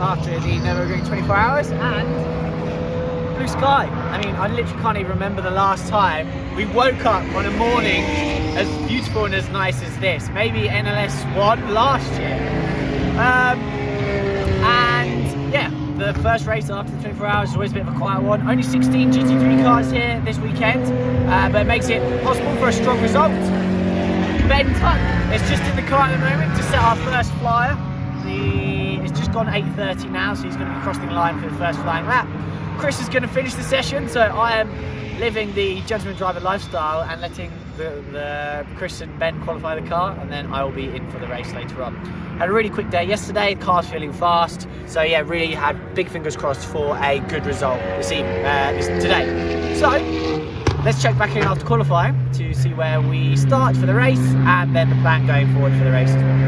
after the Nurburgring 24 hours, and blue sky. I mean, I literally can't even remember the last time we woke up on a morning as beautiful and as nice as this. Maybe NLS4 last year. And yeah, the first race after the 24 hours is always a bit of a quiet one. Only 16 GT3 cars here this weekend, but it makes it possible for a strong result. Pittard is just in the car at the moment to set our first flyer. It's just gone 8:30 now, so he's going to be crossing the line for the first flying lap. Chris is going to finish the session, so I am living the gentleman driver lifestyle and letting the Chris and Ben qualify the car, and then I will be in for the race later on. Had a really quick day yesterday, the car's feeling fast, so yeah, really had big fingers crossed for a good result today. So let's check back in after qualifying to see where we start for the race, and then the plan going forward for the race as well.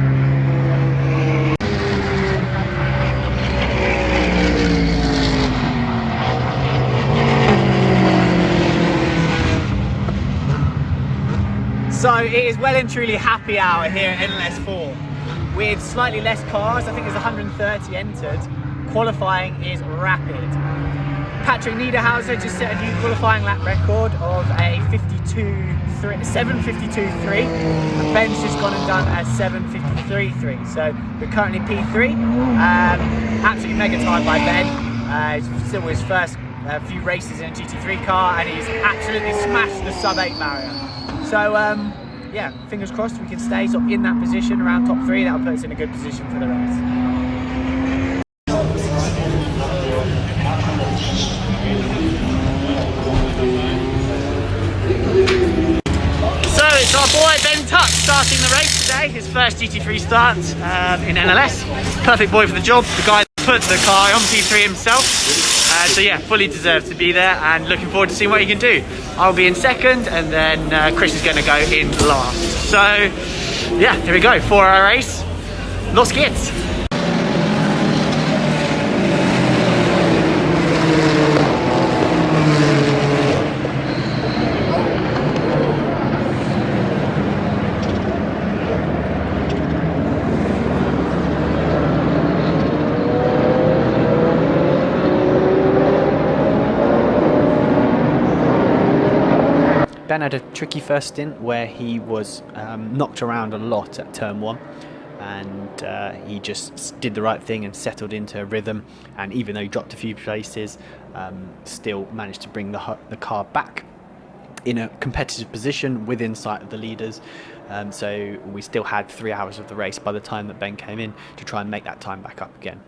So it is well and truly happy hour here at NLS4 with slightly less cars. I think there's 130 entered. Qualifying is rapid. Patrick Niederhauser just set a new qualifying lap record of a 7:52.3, and Ben's just gone and done a 7:53.3. So we're currently P3. Absolutely mega time by Ben. It's still his first few races in a GT3 car, and he's absolutely smashed the sub-8 barrier. So yeah, fingers crossed we can stay sort of in that position around top 3. That'll put us in a good position for the race. So it's our boy Ben Tuck starting the race today, his first GT3 start in NLS. Perfect boy for the job, the guy that put the car on P3 himself. So yeah, fully deserved to be there, and looking forward to seeing what he can do. I'll be in second, and then Chris is going to go in last. So yeah, here we go, 4-hour race, no skids. Ben had a tricky first stint where he was knocked around a lot at turn 1, and he just did the right thing and settled into a rhythm, and even though he dropped a few places, still managed to bring the car back in a competitive position within sight of the leaders. So we still had 3 hours of the race by the time that Ben came in to try and make that time back up again.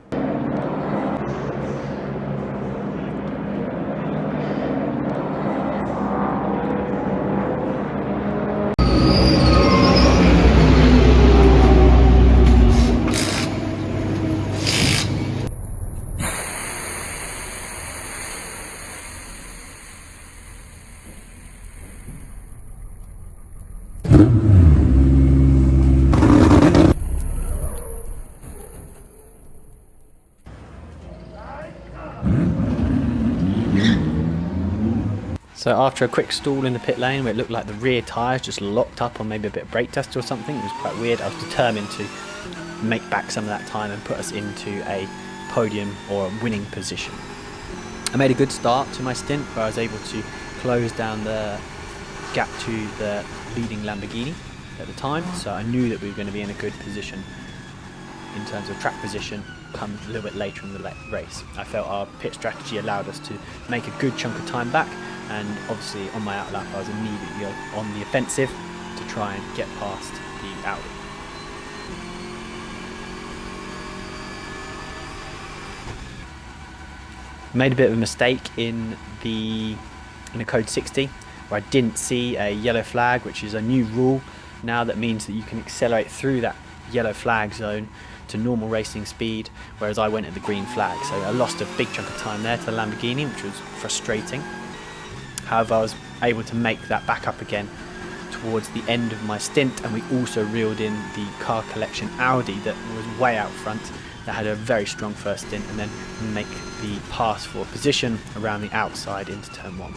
So after a quick stall in the pit lane where it looked like the rear tyres just locked up on maybe a bit of brake test or something, it was quite weird, I was determined to make back some of that time and put us into a podium or a winning position. I made a good start to my stint where I was able to close down the gap to the leading Lamborghini at the time, so I knew that we were going to be in a good position in terms of track position come a little bit later in the race. I felt our pit strategy allowed us to make a good chunk of time back, and obviously on my outlap I was immediately on the offensive to try and get past the Audi. Made a bit of a mistake in a code 60 where I didn't see a yellow flag, which is a new rule now that means that you can accelerate through that yellow flag zone to normal racing speed, whereas I went at the green flag, so I lost a big chunk of time there to the Lamborghini, which was frustrating. However, I was able to make that back up again towards the end of my stint, and we also reeled in the car collection Audi that was way out front, that had a very strong first stint, and then make the pass for position around the outside into turn 1.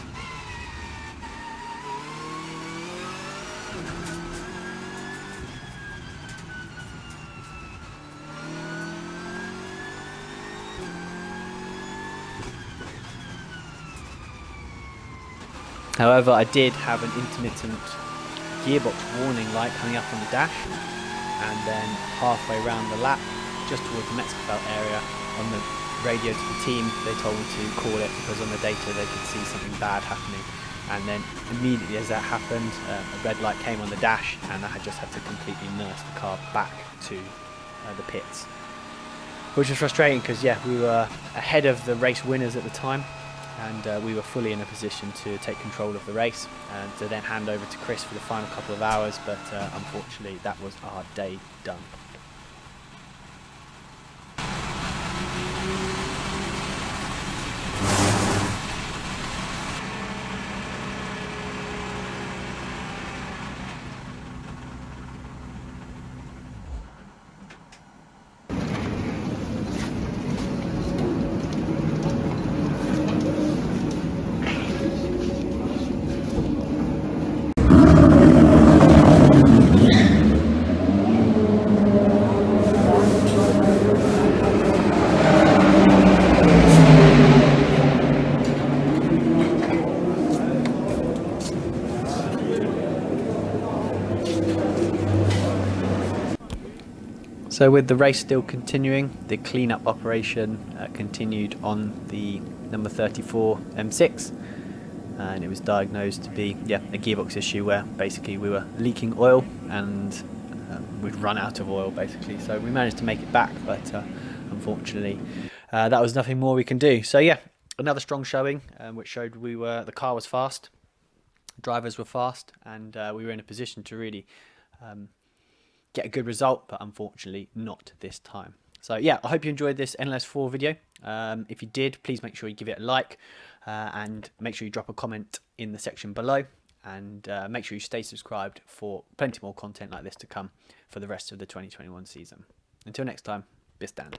However, I did have an intermittent gearbox warning light coming up on the dash, and then halfway around the lap, just towards the Metzger belt area, on the radio to the team, they told me to call it because on the data they could see something bad happening. And then immediately as that happened, a red light came on the dash, and I just had to completely nurse the car back to the pits, which was frustrating because yeah, we were ahead of the race winners at the time, and we were fully in a position to take control of the race and to then hand over to Chris for the final couple of hours, but unfortunately that was our day done. So with the race still continuing, the cleanup operation continued on the number 34 M6, and it was diagnosed to be a gearbox issue where basically we were leaking oil and we'd run out of oil basically. So we managed to make it back, but unfortunately that was nothing more we can do. So yeah, another strong showing which showed the car was fast, drivers were fast, and we were in a position to really get a good result, but unfortunately not this time. So yeah, I hope you enjoyed this NLS4 video. If you did, please make sure you give it a like, and make sure you drop a comment in the section below, and make sure you stay subscribed for plenty more content like this to come for the rest of the 2021 season. Until next time, bis dann.